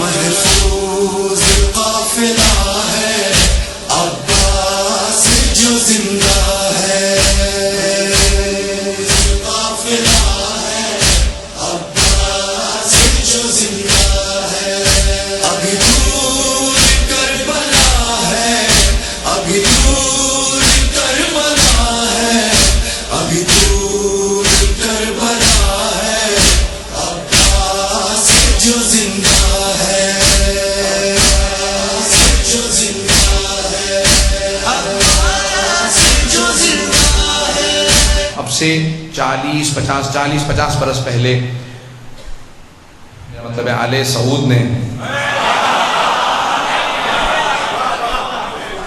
محفوظ قافلہ ہے عباس جو زندہ ہے، قافلہ ہے عباس جو زندہ ہے، ابھی دور کربلا ہے، ابھی دور کربلا ہے، ابھی دور کربلا ہے، عباس جو زندہ ہے، جو زندہ ہے، عباس جو زندہ ہے۔ اب سے 40-50 برس پہلے میرا مطلب ہے آل سعود نے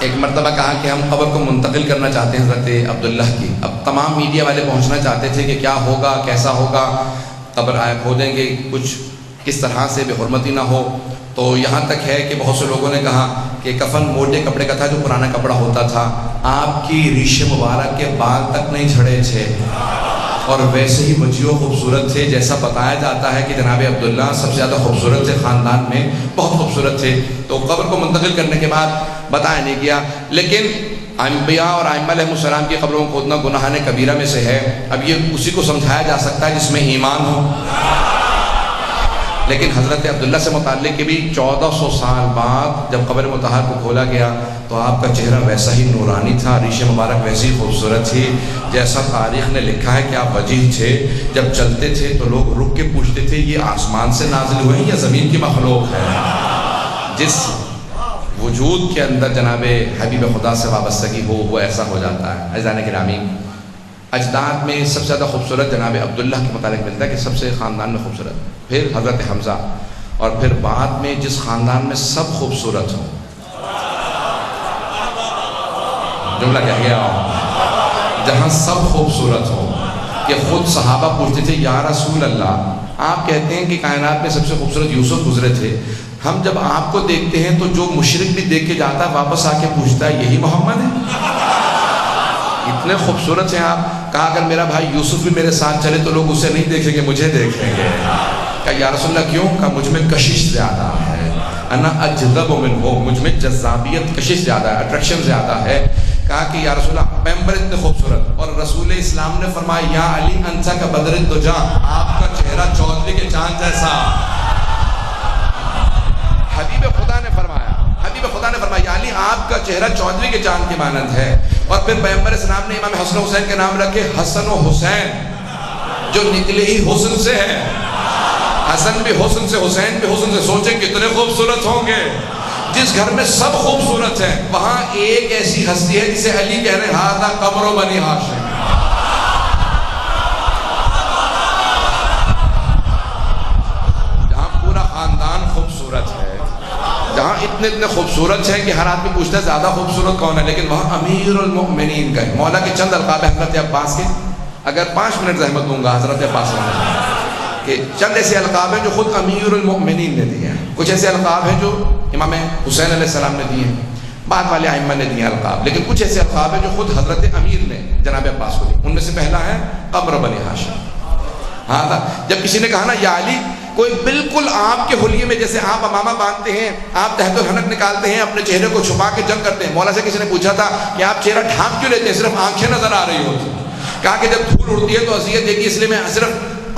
ایک مرتبہ کہا کہ ہم قبر کو منتقل کرنا چاہتے ہیں حضرت عبداللہ کی۔ اب تمام میڈیا والے پہنچنا چاہتے تھے کہ کیا ہوگا، کیسا ہوگا، قبر کھودیں گے، کچھ کس طرح سے بے حرمتی نہ ہو۔ تو یہاں تک ہے کہ بہت سے لوگوں نے کہا کہ کفن موٹے کپڑے کا تھا، جو پرانا کپڑا ہوتا تھا، آپ کی ریش مبارک کے بال تک نہیں جھڑے تھے اور ویسے ہی بچی و خوبصورت تھے جیسا بتایا جاتا ہے کہ جناب عبداللہ سب سے زیادہ خوبصورت تھے، خاندان میں بہت خوبصورت تھے۔ تو قبر کو منتقل کرنے کے بعد بتایا نہیں گیا، لیکن انبیاء اور ائمہ علیہ السلام کی قبروں کو کھودنا گناہ کبیرہ میں سے ہے۔ اب یہ اسی کو سمجھایا جا سکتا ہے جس میں ایمان ہو۔ لیکن حضرت عبداللہ سے متعلق کہ بھی 1400 سال بعد جب قبر مطہر کو کھولا گیا تو آپ کا چہرہ ویسا ہی نورانی تھا، ریش مبارک ویسی خوبصورت تھی جیسا تاریخ نے لکھا ہے کہ آپ وجیح تھے۔ جب چلتے تھے تو لوگ رک کے پوچھتے تھے یہ آسمان سے نازل ہوئے ہیں یا زمین کی مخلوق ہے؟ جس وجود کے اندر جناب حبیب خدا سے وابستگی ہو وہ ایسا ہو جاتا ہے۔ عزیزان گرامی، اجداد میں سب سے زیادہ خوبصورت جناب عبداللہ کے متعلق ملتا ہے کہ سب سے خاندان میں خوبصورت، پھر حضرت حمزہ، اور پھر بعد میں جس خاندان میں سب خوبصورت ہوں۔ جملہ کہہ گیا جہاں سب خوبصورت ہوں کہ خود صحابہ پوچھتے تھے یا رسول اللہ، آپ کہتے ہیں کہ کائنات میں سب سے خوبصورت یوسف گزرے تھے، ہم جب آپ کو دیکھتے ہیں تو جو مشرک بھی دیکھ کے جاتا ہے واپس آ کے پوچھتا ہے یہی محمد ہے؟ اتنے خوبصورت ہیں آپ۔ کہا اگر میرا بھائی یوسف بھی میرے ساتھ چلے تو لوگ اسے نہیں دیکھیں گے، مجھے دیکھیں گے۔ کہا یا رسول اللہ کیوں؟ کہا مجھ میں کشش زیادہ ہے، انا اجذب منہ، مجھ میں جذابیت، کشش زیادہ ہے، اٹریکشن زیادہ ہے۔ کہا کہ یا رسول اللہ پیغمبر اتنے خوبصورت، اور رسول اسلام نے فرمایا یا علی انت کا بدر الدجا، آپ کا چہرہ چودھری کے چاند جیسا۔ حبیب خدا نے فرمایا یا علی آپ کا چہرہ چودھری کے چاند کی مانند ہے۔ اور پھر پیغمبر اسلام نے امام حسن و حسین کے نام رکھے حسن و حسین، جو نکلے ہی حسن سے ہے، حسن بھی حسن سے، حسین بھی حسن سے۔ سوچیں کتنے خوبصورت ہوں گے۔ جس گھر میں سب خوبصورت ہیں وہاں ایک ایسی ہستی ہے جسے علی کہہ رہے ہیں ھذا قمر بنی ہاشم۔ جہاں پورا خاندان خوبصورت ہے، جہاں اتنے خوبصورت ہیں کہ ہر آدمی پوچھتا ہے زیادہ خوبصورت کون ہے، لیکن وہاں امیر المؤمنین کا مولا کے چند القاب ہیں حضرت عباس کے۔ اگر 5 منٹ زحمت دوں گا حضرت عباس کہ چند ایسے القاب ہیں جو خود امیر المؤمنین نے دیے ہیں، کچھ ایسے القاب ہیں جو امام حسین علیہ السلام نے دیے ہیں، بعد والے ائمہ نے دیے ہیں القاب، لیکن کچھ ایسے القاب ہیں جو خود حضرت امیر نے جناب عباس کو دیے۔ ان میں سے پہلا ہے قمر بنی ہاشم۔ ہاں جب کسی نے کہا نا یا علی، کوئی بالکل آپ کے حلیے میں جیسے آپ امامہ باندھتے ہیں، آپ تحت الحنک نکالتے ہیں، اپنے چہرے کو چھپا کے جنگ کرتے ہیں۔ مولا سے کسی نے پوچھا تھا کہ آپ چہرہ ڈھانپ کیوں لیتے ہیں، صرف آنکھیں نظر آ رہی ہوتی؟ کہا کہ جب دھول اڑتی ہے تو اذیت دیگی، اس لیے میں صرف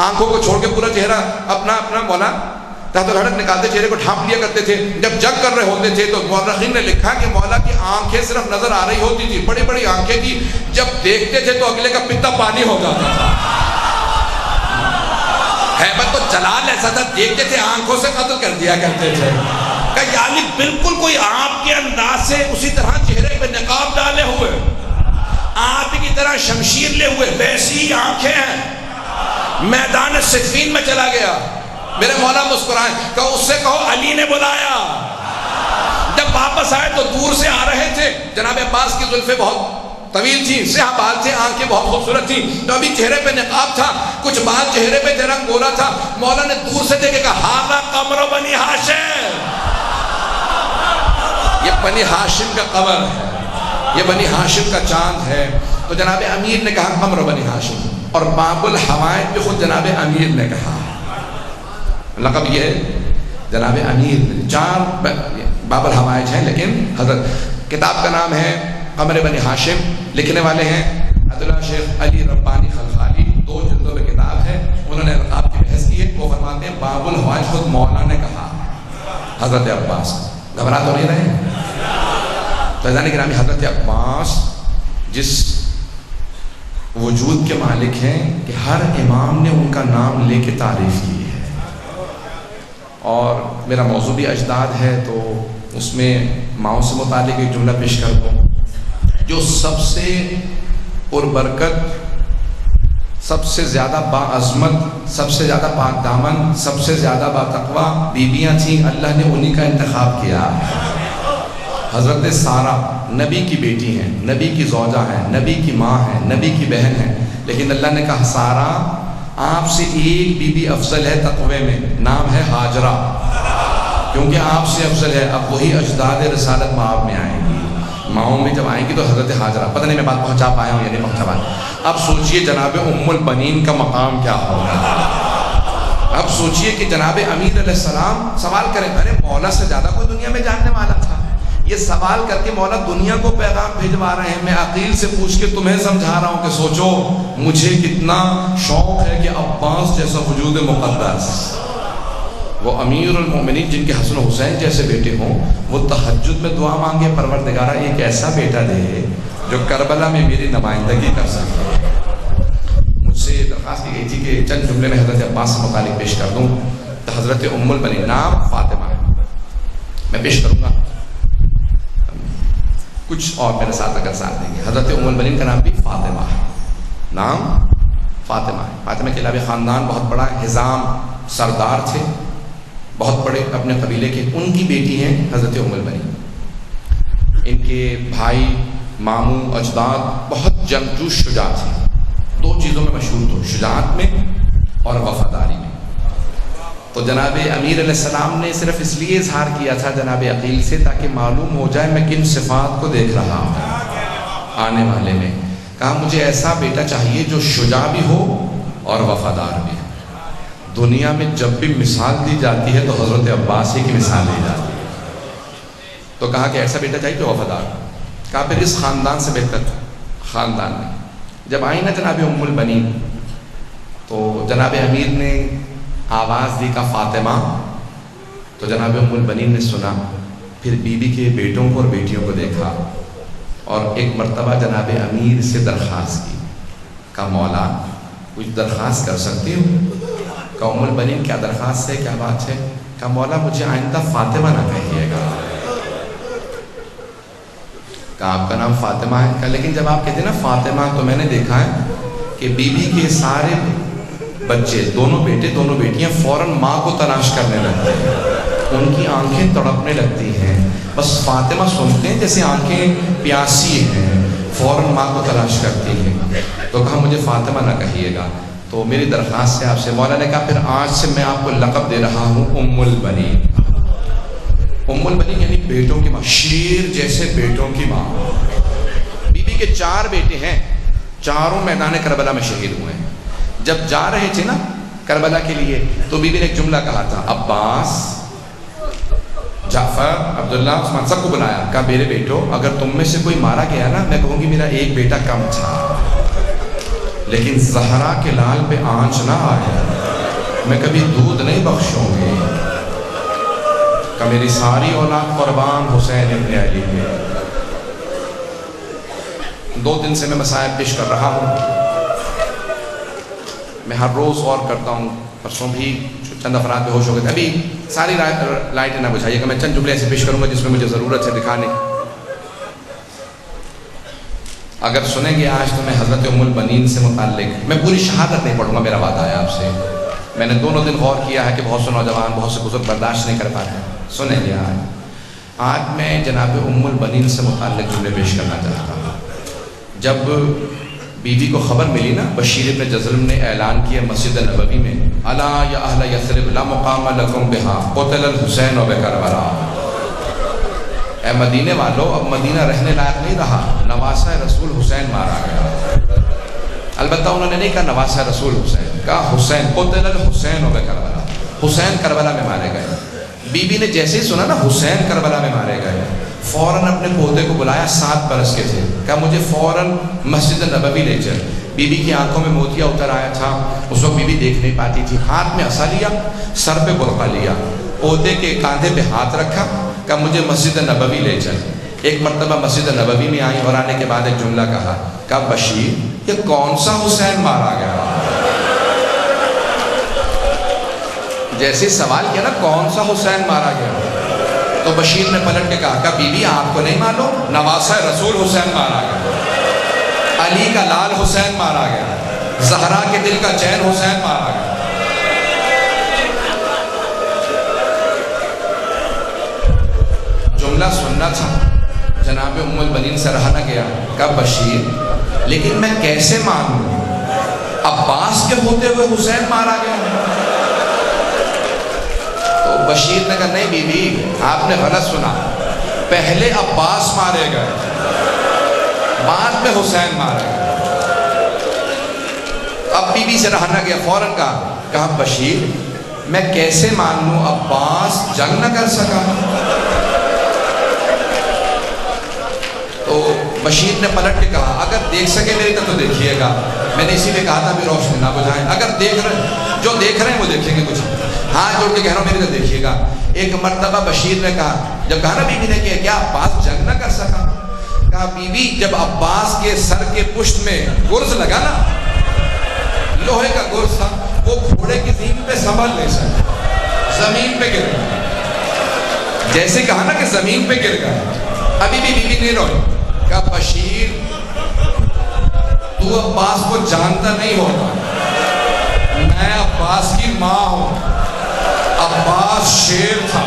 آنکھوں کو چھوڑ کے پورا چہرہ اپنا مولا تحت الحنک نکالتے، چہرے کو ڈھانپ لیا کرتے تھے۔ جب جنگ کر رہے ہوتے تھے تو مورخین نے لکھا کہ مولا کی آنکھیں صرف نظر آ رہی ہوتی تھی، بڑی بڑی آنکھیں تھی، جب دیکھتے تھے تو اگلے کا پتا پانی ہو جاتا تھا۔ ہیبت و جلال ایسا تھا، دیکھتے تھے آنکھوں سے قتل کر دیا کرتے تھے۔ کہ یعنی بالکل کوئی آپ کے انداز سے اسی طرح چہرے پہ نقاب ڈالے ہوئے، آپ کی طرح شمشیر لے ہوئے، ویسی ہی آنکھیں ہیں۔ میدان صفین میں چلا گیا، میرے مولا مسکرائے، کہ اس سے کہو علی نے بلایا۔ جب واپس آئے تو دور سے آ رہے تھے، جناب عباس کی زلفیں بہت طویل تھی، سیاہ بال تھے، آنکھیں بہت خوبصورت تھی، تو ابھی چہرے پہ نقاب تھا، کچھ بال چہرے پہ رنگ گولا تھا۔ مولا نے دور سے دیکھے کہا ھذا قمر بنی ہاشم، یہ بنی ہاشم کا قمر ہے، یہ بنی ہاشم کا چاند ہے۔ تو جناب امیر نے کہا قمر بنی ہاشم، اور باب الحوائج بھی خود جناب امیر نے کہا۔ لقب یہ ہے جناب امیر نے 4 باب الحوائج ہیں، لیکن حضرت کتاب کا نام ہے قمر بنی ہاشم، لکھنے والے ہیں عبداللہ شیخ علی ربانی خلخالی، 2 جلدوں میں کتاب ہے، انہوں نے القاب کی بحث کی ہے۔ وہ فرماتے ہیں باب الحوائج خود مولا نے کہا حضرت عباس، گھبرا تو نہیں رہے؟ تو جانے گرامی حضرت عباس جس وجود کے مالک ہیں کہ ہر امام نے ان کا نام لے کے تعریف کی ہے، اور میرا موضوع بھی اجداد ہے تو اس میں ماؤں سے متعلق ایک جملہ پیش کر دوں۔ جو سب سے پربرکت، سب سے زیادہ باعظمت، سب سے زیادہ پاک دامن، سب سے زیادہ باتقویٰ بیویاں تھیں، اللہ نے انہی کا انتخاب کیا۔ حضرت سارہ نبی کی بیٹی ہیں، نبی کی زوجہ ہیں، نبی کی ماں ہیں، نبی کی بہن ہیں، لیکن اللہ نے کہا سارہ آپ سے ایک بی بی افضل ہے تقوی میں، نام ہے ہاجرہ، کیونکہ آپ سے افضل ہے۔ اب وہی اجداد رسالت مآب میں آئیں گی، ماؤں میں جب آئیں گی تو حضرت ہاجرہ، پتہ نہیں میں بات پہنچا پایا ہوں یا نہیں پہنچا پایا۔ اب سوچئے جناب ام البنین کا مقام کیا ہوگا، اب سوچئے کہ جناب امیر علیہ السلام سوال کریں، ارے مولا سے زیادہ کوئی دنیا میں جاننے والا تھا؟ یہ سوال کر کے مولا دنیا کو پیغام بھیجوا رہے ہیں۔ میں عقیل سے پوچھ کے تمہیں سمجھا رہا ہوں کہ سوچو مجھے کتنا شوق ہے کہ عباس جیسا وجود مقدس، وہ امیر المومنین جن کے حسن حسین جیسے بیٹے ہوں، وہ تہجد میں دعا مانگے پروردگارہ ایک ایسا بیٹا دے جو کربلا میں میری نمائندگی کر سکے۔ مجھ سے درخواست کی گئی تھی کہ چند جملے میں حضرت عباس سے متعلق پیش کر دوں۔ تو حضرت ام البنین، نام فاطمہ ہے، میں پیش کروں گا، کچھ اور میرے ساتھ اگر ساتھ دیں گے۔ حضرت ام البنین کا نام بھی فاطمہ ہے، نام فاطمہ ہے۔ فاطمہ کے علاوہ خاندان بہت بڑا، حزام سردار تھے بہت بڑے اپنے قبیلے کے، ان کی بیٹی ہیں حضرت ام البنین۔ ان کے بھائی ماموں اجداد بہت جنگجو شجاع تھے، 2 چیزوں میں مشہور تھے، شجاعت میں اور وفاداری میں۔ تو جناب امیر علیہ السلام نے صرف اس لیے اظہار کیا تھا جناب عقیل سے تاکہ معلوم ہو جائے میں کن صفات کو دیکھ رہا ہوں آنے والے میں۔ کہا مجھے ایسا بیٹا چاہیے جو شجاع بھی ہو اور وفادار بھی ہو۔ دنیا میں جب بھی مثال دی جاتی ہے تو حضرت عباس ہی کی مثال دی جاتی ہے، تو کہا کہ ایسا بیٹا چاہیے جو وفادار ہو۔ کہا پھر اس خاندان سے بہتر خاندان میں جب آئی نا جناب ام البنین تو جناب امیر نے آواز دی کا فاطمہ، تو جناب ام البنین نے سنا، پھر بیوی کے بیٹوں کو اور بیٹیوں کو دیکھا، اور ایک مرتبہ جناب امیر سے درخواست کی، کہا مولا کچھ درخواست کر سکتی ہوں؟ کہا ام البنین کیا درخواست ہے، کیا بات ہے؟ کہا مولا مجھے آئندہ فاطمہ نہ کہیے گا۔ کہا آپ کا نام فاطمہ ہے؟ کہا لیکن جب آپ کہتے ہیں نا فاطمہ تو میں نے دیکھا ہے کہ بیوی کے سارے بچے، دونوں بیٹے دونوں بیٹیاں فوراً ماں کو تلاش کرنے لگتے ہیں، ان کی آنکھیں تڑپنے لگتی ہیں، بس فاطمہ سنتے ہیں جیسے آنکھیں پیاسی ہیں، فوراً ماں کو تلاش کرتی ہیں۔ تو کہا مجھے فاطمہ نہ کہیے گا، تو میری درخواست ہے آپ سے۔ مولا نے کہا پھر آج سے میں آپ کو لقب دے رہا ہوں ام البنین۔ ام البنین یعنی بیٹوں کی ماں، شیر جیسے بیٹوں کی ماں۔ بیوی کے 4 بیٹے ہیں، چاروں میدان کربلا میں شہید ہوئے ہیں۔ جب جا رہے تھے نا کربلا کے لیے تو بیوی نے ایک جملہ کہا تھا، عباس، جعفر، عبداللہ، عثمان، سب کو بلایا، کہا میرے بیٹو اگر تم میں سے کوئی مارا گیا نا میں کہوں گی میرا ایک بیٹا کم تھا، لیکن زہرا کے لال پہ آنچ نہ آئے، میں کبھی دودھ نہیں بخشوں گی، کہ میری ساری اولاد قربان حسین ابن علی میں۔ 2 دن سے میں مسائل پیش کر رہا ہوں، میں ہر روز غور کرتا ہوں، پرسوں بھی چند افراد بے ہوش ہو گئے تھے۔ ابھی ساری لائٹیں نہ بجھائیے گا، میں چند جملے ایسے پیش کروں گا جس میں مجھے ضرورت ہے دکھانے۔ اگر سنیں گے آج تو میں حضرت ام البنین سے متعلق، میں پوری شہادت نہیں پڑھوں گا، میرا وعدہ ہے آپ سے۔ میں نے دونوں دن غور کیا ہے کہ بہت سے نوجوان، بہت سے بزرگ برداشت نہیں کر پاتے، سنیں گے آج میں جناب ام البنین سے متعلق جملے پیش کرنا چاہتا ہوں۔ جب بیوی کو خبر ملی نا، بشیر ابن جزلم نے اعلان کیا مسجد نبوی میں، الا یا اہل یثرب لا مقام لکم بہا قتل الحسین بکربلا، اے مدینے والو اب مدینہ رہنے لائق نہیں رہا، نواسہ رسول حسین مارا گیا۔ البتہ انہوں نے نہیں کہا نواسہ رسول حسین، کہا حسین، قتل الحسین بکربلا، حسین کربلا میں مارے گئے۔ بیوی نے جیسے ہی سنا نا حسین کربلا میں مارے گئے، فوراً اپنے پوتے کو بلایا، 7 برس کے تھے، کہا مجھے فوراً مسجد نبوی لے چل۔ بیوی کی آنکھوں میں موتیا اتر آیا تھا، اس وقت بیوی دیکھ نہیں پاتی تھی، ہاتھ میں عصا لیا، سر پہ برقع لیا، پوتے کے کاندھے پہ ہاتھ رکھا، کہا مجھے مسجد نبوی لے چل۔ ایک مرتبہ مسجد نبوی میں آئی اور آنے کے بعد ایک جملہ کہا بشیر یہ کون سا حسین مارا گیا؟ جیسے سوال کیا نا کون سا حسین مارا گیا، تو بشیر نے پلٹ کے کہا بیوی آپ کو نہیں معلوم، نواسہ رسول حسین مارا گیا، علی کا لال حسین مارا گیا، زہرا کے دل کا چین حسین مارا گیا۔ جملہ سننا تھا، جناب ام البنین سے رہا نہ گیا، کہا بشیر لیکن میں کیسے مانوں، عباس کے ہوتے ہوئے حسین مارا گیا؟ تو بشیر نے کہا نہیں بیوی آپ نے غلط سنا، پہلے عباس مارے گئے، بعد میں حسین مارا گیا۔ اب بیوی سے رہا نہ گیا، فوراً کہا بشیر میں کیسے مان لوں عباس جنگ نہ کر سکا؟ تو بشیر نے پلٹ کے کہا اگر دیکھ سکے میری طرف تو دیکھیے گا، میں نے اسی لیے کہا تھا بھی روشنی نہ بجھائیں، اگر جو دیکھ رہے ہیں وہ دیکھیں گے، کچھ ہاں جوڑ کے کہہ رہا ہوں میری طرف دیکھیے گا۔ ایک مرتبہ بشیر نے کہا، جب کہا نا بیوی نے کہ کیا عباس جنگ نہ کر سکا؟ کہا بیوی جب عباس کے سر کے پشت میں گرز لگا نا، لوہے کا گرز تھا، وہ گھوڑے کی زین پہ سنبھل نہیں سکا، زمین پہ گر گیا، جیسے کہا نا کہ زمین پہ گر گیا۔ ابھی بھی بیوی نہیں روئی، کہا بشیر تو عباس کو جانتا نہیں ہوگا، میں عباس کی ماں ہوں، عباس شیر تھا،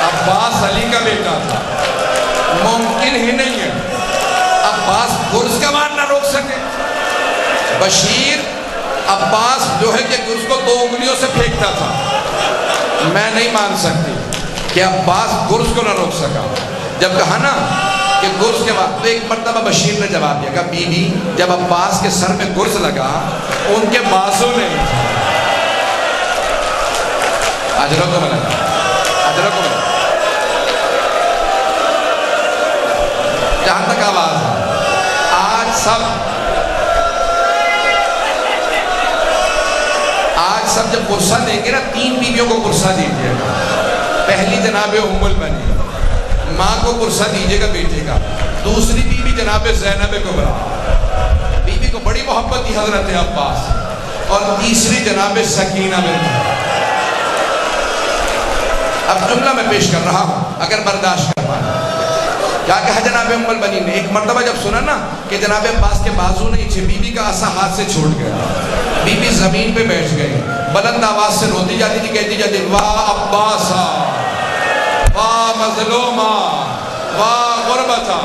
عباس علی کا بیٹا تھا، ممکن ہی نہیں ہے عباس گرز کا وار نہ روک سکے۔ بشیر عباس لوہے کے گرز کو 2 انگلیوں سے پھینکتا تھا، میں نہیں مان سکتی کہ عباس گرز کو نہ روک سکا۔ جب کہا نا کہ گرز کے بعد، تو ایک مرتبہ بشیر نے جواب دیا، کہا بیوی جب عباس کے سر میں گرز لگا ان کے بازو نہیں تھا، اجروں کو ملا، اجروں کو ملا، جہاں تک آواز ہے۔ آج سب جب قرصہ دیں گے نا 3 بیویوں کو قرصہ دیجیے گا، پہلی جناب ام البنین ماں کو قرصہ دیجیے گا بیٹے کا، دوسری بیوی جناب زینب کبریٰ، بیوی کو بڑی محبت تھی حضرت عباس، اور تیسری جناب سکینہ بنت۔ اب جملہ میں پیش کر رہا ہوں اگر برداشت کر پانا۔ کیا کہا جناب ام البنین نے؟ ایک مرتبہ جب سنا نا کہ جناب عباس کے بازو نہیں تھے، بیوی کا عصا ہاتھ سے چھوٹ گیا، بیوی زمین پہ بیٹھ گئی، بلند آواز سے روتی جاتی تھی، کہتی جاتی واہ عباسا، واہ مظلومہ، واہ غربتا،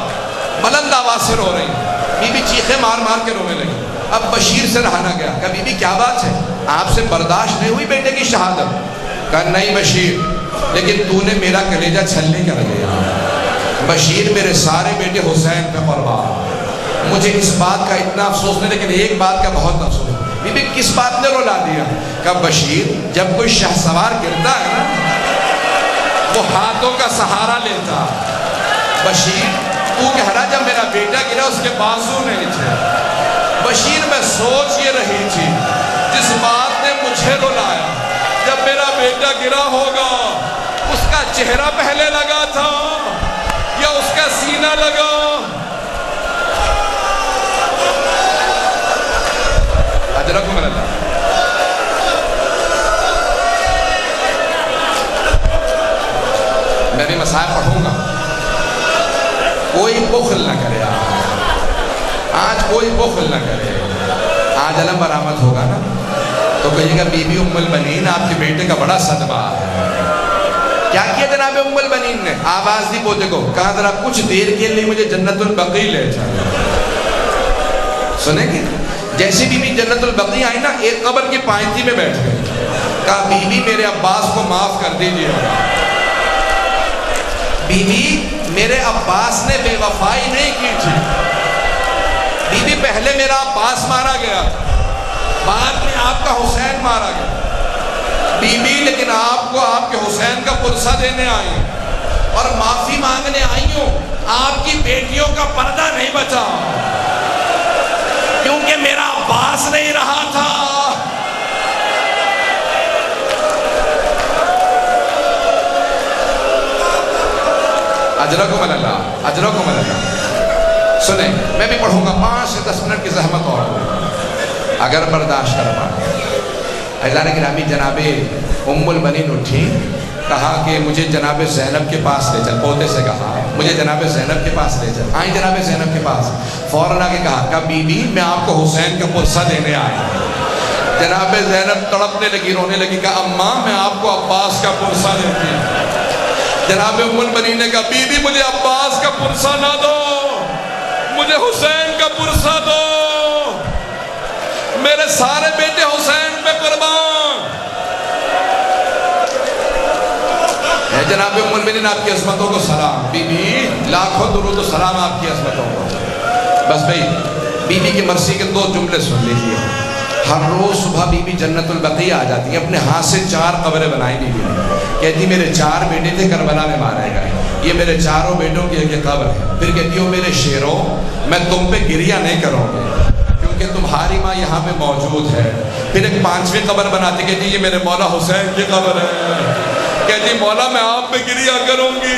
بلند آواز سے رو رہی، بیوی چیخیں مار مار کے رونے لگی۔ اب بشیر سے رہا نہ گیا، کہا بیوی کیا بات ہے، آپ سے برداشت نہیں ہوئی بیٹے کی شہادت؟ کہا نہیں بشیر لیکن تو نے میرا کلیجہ چھلنی کر دیا، بشیر میرے سارے بیٹے حسین پہ قربان، مجھے اس بات کا اتنا افسوس نہیں لیکن ایک بات کا بہت افسوس۔ بیوی کس بات نے رلا دیا؟ کہا بشیر جب کوئی شہ سوار گرتا ہے نا وہ ہاتھوں کا سہارا لیتا، بشیر تو کہہ رہا جب میرا بیٹا گرا اس کے بازو نہیں تھے، بشیر میں سوچ یہ رہی تھی جس بات نے مجھے رلایا، جب میرا بیٹا گرا ہوگا اس کا چہرہ پہلے لگا تھا یا اس کا سینہ لگا؟ اجرکم اللہ۔ میں بھی مسائل پڑھوں گا، کوئی بخل نہ کرے، آج کوئی بخل نہ کرے، آج علم برآمد ہوگا نا تو کہیے گا بی بی ام البنین آپ کے بیٹے کا بڑا صدمہ ہے۔ کیا کیا جناب ام البنین نے؟ آواز دی پوتے کو، کہا ذرا کچھ دیر کے لیے مجھے جنت البقیع لے جائے۔ سنیں گے جیسے بی بی جنت البقیع آئی نا ایک قبر کی پائنتی میں بیٹھ گئی، کہا بی بی میرے عباس کو معاف کر دیجیے، بی بی میرے عباس نے بے وفائی نہیں کی تھی، بی بی پہلے میرا عباس مارا گیا، بعد میں آپ کا حسین مارا گیا، بی بی لیکن آپ کو آپ کے حسین کا پرسہ دینے آئی اور معافی مانگنے آئی ہوں، آپ کی بیٹیوں کا پردہ نہیں بچا کیونکہ میرا عباس نہیں رہا تھا۔ اجرکم اللہ، اجرکم اللہ۔ سنیں، میں بھی پڑھوں گا 5 سے 10 منٹ کی زحمت اور اگر برداشت کر پائے۔ عزیزان گرامی، جناب ام البنین اٹھی، کہا کہ مجھے جناب زینب کے پاس لے چل، پوتے سے کہا مجھے جناب زینب کے پاس لے چل۔ آئیں جناب زینب کے پاس، فوراً آگے کہا بی بی میں آپ کو حسین کا پرسہ دینے آئی۔ جناب زینب تڑپنے لگی، رونے لگی، کہا اماں میں آپ کو عباس کا پرسہ دیتی ہوں۔ جناب ام البنین نے کہا بی بی مجھے عباس کا پرسہ نہ دو، مجھے حسین کا پرسہ دو، میرے سارے بیٹے حسین پہ قربان۔ اے جناب ام البنین آپ کی عظمتوں کو سلام، بی بی لاکھوں درود و سلام آپ کی عظمتوں کو۔ بس بھئی بی بی کی مرضی کے 2 جملے سن لیجیے۔ ہر روز صبح بی بی جنت البقیع آ جاتی ہیں، اپنے ہاتھ سے 4 قبریں بنائی بی بی نے، کہتی میرے 4 بیٹے تھے کربلا میں مارے گئے، یہ میرے 4 بیٹوں کی ایک قبر ہے۔ پھر کہتی ہو میرے شیروں میں تم پہ گریہ نہیں کروں گی کیونکہ تمہاری ماں یہاں پہ موجود ہے۔ پھر ایک 5ویں قبر بناتی، کہتی یہ میرے مولا حسین کی قبر ہے، کہتی مولا میں آپ پہ گریہ کروں گی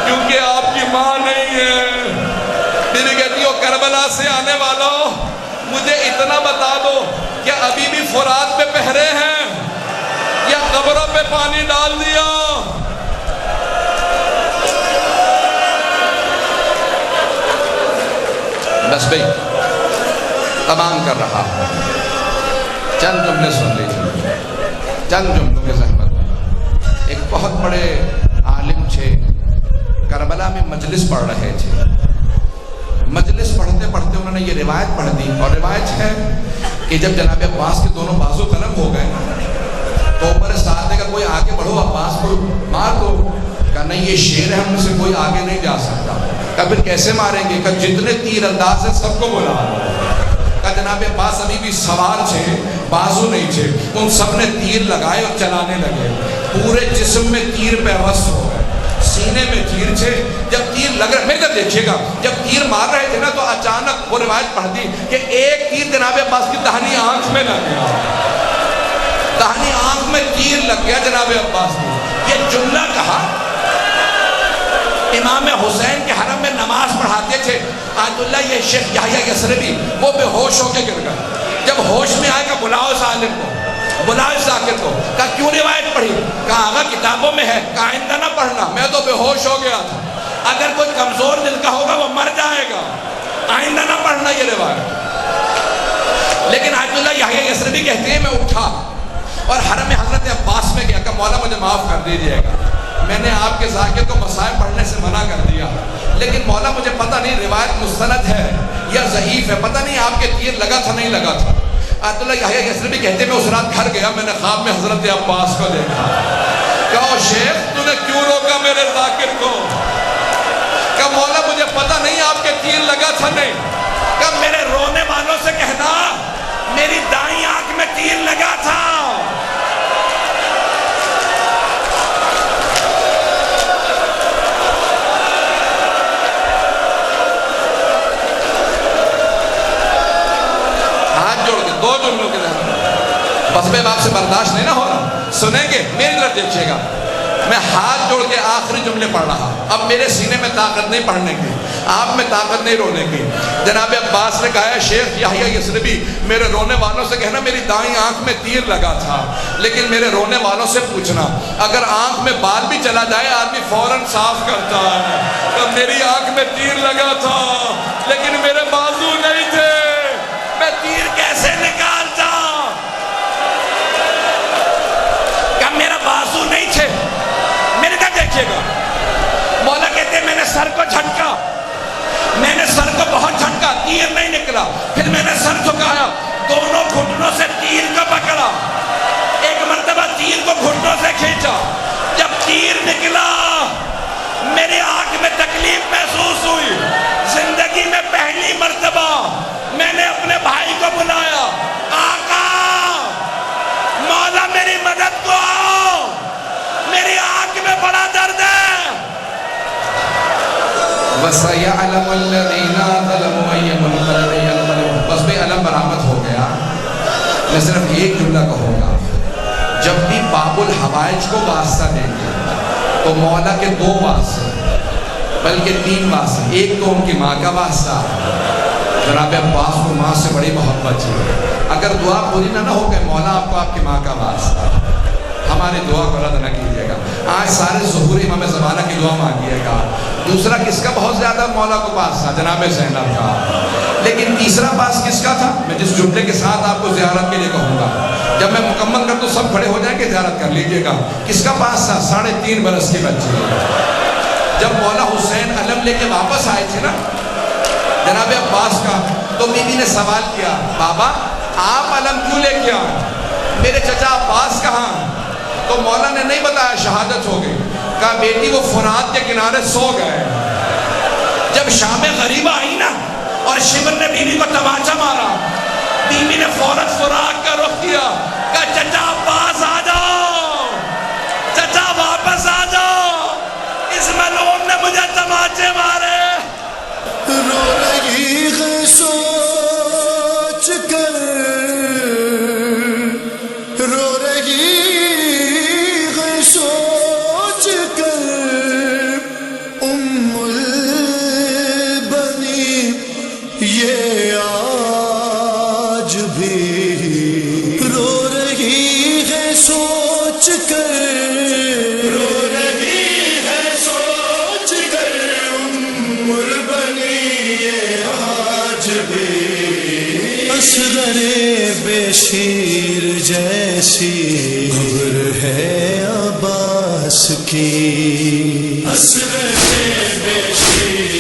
کیونکہ آپ کی ماں نہیں ہے۔ پھر کہتی ہو کربلا سے آنے والوں مجھے اتنا بتا دو کہ ابھی بھی فرات پہ پہرے ہیں یا قبروں پہ پانی ڈال دیا؟ بس بھئی تمام کر رہا چند جملے سن لیجیے، چند جملوں کی زحمت۔ ایک بہت بڑے عالم تھے، کربلا میں مجلس پڑھ رہے تھے، مجلس پڑھتے پڑھتے انہوں نے یہ روایت پڑھ دی، اور روایت ہے کہ جب جناب عباس کے دونوں بازو قلم ہو گئے تو اوپر ساتھ نے کہا کوئی آگے بڑھو، عباس کو مار دو۔ کہا نہیں یہ شیر ہے، ہم سے کوئی آگے نہیں جا سکتا۔ کہا پھر کیسے ماریں گے؟ کہا جتنے تیر انداز ہیں سب کو بلا دو۔ کہا جناب عباس ابھی بھی سوار تھے، بازو نہیں تھے، ان سب نے تیر لگائے اور چلانے لگے، پورے جسم میں تیر پیوست ہو گئے، سینے میں تیر تھے۔ جب تیر لگ رہے، میرے دیکھیے گا، جب تیر مار رہے تھے نا تو اچانک وہ روایت پڑھ دی کہ ایک تیر جناب عباس کی داہنی آنکھ میں لگ گیا، داہنی آنکھ میں تیر لگ گیا جناب عباس کو۔ یہ جملہ کہا امام حسین کے حرم میں نماز پڑھاتے تھے آیت اللہ یہ شیخ یحییٰ یثربی، وہ بے ہوش ہو کے گر گئے۔ جب ہوش میں آئے گا بلاؤ اس عالم کو، بلاؤ اس ذاکر کو۔ کہا کیوں روایت پڑھی؟ کہا آقا کتابوں میں ہے، کہا آئندہ نہ پڑھنا، میں تو بے ہوش ہو گیا تھا، اگر کوئی کمزور دل کا ہوگا وہ مر جائے گا، آئندہ نہ پڑھنا یہ روایت۔ لیکن آیت اللہ یحییٰ یثربی کہتے ہیں میں اٹھا اور حرم حضرت عباس میں گیا کہ مولا مجھے معاف کر دیجئے گا، میں نے آپ کے ذاکر کو مسائل پڑھنے سے منع کر دیا، لیکن مولا مجھے پتہ نہیں روایت مستند ہے یا ضعیف ہے، پتہ نہیں آپ کے تیر لگا تھا نہیں لگا تھا۔ آیت اللہ یحییٰ یثربی کہتے ہیں میں اس رات گھر گیا، میں نے خواب میں حضرت عباس کو دیکھا۔ کہا شیخ تو نے کیوں روکا میرے ذاکر کو؟ کہا مولا مجھے پتہ نہیں آپ کے تیر لگا تھا نہیں۔ کہا میرے رونے والوں سے کہنا میری دائیں آنکھ میں تیر لگا تھا۔ ہاتھ جوڑ کے 2 جملوں کے ذہن بس میں آپ سے برداشت نہیں نہ ہو رہا، سنیں گے میری طرف دیکھیے گا۔ میں ہاتھ جوڑ کے آخری جملے پڑھ رہا، اب میرے سینے میں طاقت نہیں پڑھنے کی، آپ میں طاقت نہیں رونے کی۔ جناب عباس نے کہا شیخ یحییٰ یثربی میرے رونے والوں سے کہنا میری دائیں آنکھ میں تیر لگا تھا، لیکن میرے رونے والوں سے پوچھنا اگر آنکھ میں بال بھی چلا جائے آدمی فوراً صاف کرتا ہے، کہ میری آنکھ میں تیر لگا تھا لیکن میرے بازو نہیں تھے، میں تیر کیسے نکالتا؟ کہ میرا بازو نہیں تھے، میرے طرف دیکھیے گا۔ مولا کہتے ہیں میں نے سر کو جھٹکا، میں نے سر کو بہت جھٹکا، تیر نہیں نکلا، پھر میں نے سر جھکایا، دونوں گھٹنوں سے تیر کو پکڑا، ایک مرتبہ تیر کو گھٹنوں سے کھینچا، جب تیر نکلا میری آنکھ میں تکلیف محسوس ہوئی، زندگی میں پہلی مرتبہ میں نے اپنے بھائی کو بلایا، آقا مولا میری مدد کو وَسَيَعْلَمُ الَّذِينَ ظَلَمُوا أَيَّ مُنقَلَبٍ يَنقَلِبُونَ. بس بھئی علم برآمد ہو گیا. میں صرف ایک جملہ کہوں گا. جب بھی باب الحوائج کو واسطہ دیں گے تو مولا کے دو واسطے بلکہ تین واسطے. ایک تو ان کی ماں کا واسطہ. جناب عباس کو ماں سے بڑی محبت تھی. اگر دعا پوری نہ ہو کہ مولا آپ کو آپ کی ماں کا واسطہ. ہماری دعا کو رد نہ کیجیے گا. آج سارے ظہور امام زمانہ کی دعا مانگیے گا. دوسرا کس کا بہت زیادہ مولا کو پاس تھا؟ جناب زینب کا. لیکن تیسرا پاس کس کا تھا؟ میں جس جملے کے ساتھ آپ کو زیارت کے لیے کہوں گا. جب میں مکمل کر تو سب کھڑے ہو جائیں گے, زیارت کر لیجیے گا. کس کا پاس تھا؟ 3.5 برس کی بچی. جب مولا حسین علم لے کے واپس آئے تھے نا جناب عباس کا, تو بی بی نے سوال کیا, بابا آپ علم کیوں لے کے آئے؟ میرے چچا عباس کہاں؟ تو مولا نے نہیں بتایا, شہادت ہو گئی. کہا بیٹی وہ فرات کے کنارے سو گئے. جب شام غریبہ آئی نا اور شمر نے بیوی کو تماچا مارا, بیوی نے فوراً فراق کا رخ کیا. کہا چچا عباس آ جاؤ, چچا واپس آ جاؤ, اس ملعون نے مجھے تماچے مارے. رو رہی ہے سوچ کر, رو رہی ہے سوچ کر, ام البنی یہ آج بھی رو رہی ہے سوچ کر, رو رہی ہے سوچ کر, ام البنی یہ آج بھی اصغر بشیر جیسی قبر ہے عباس کی, اصغر بشیر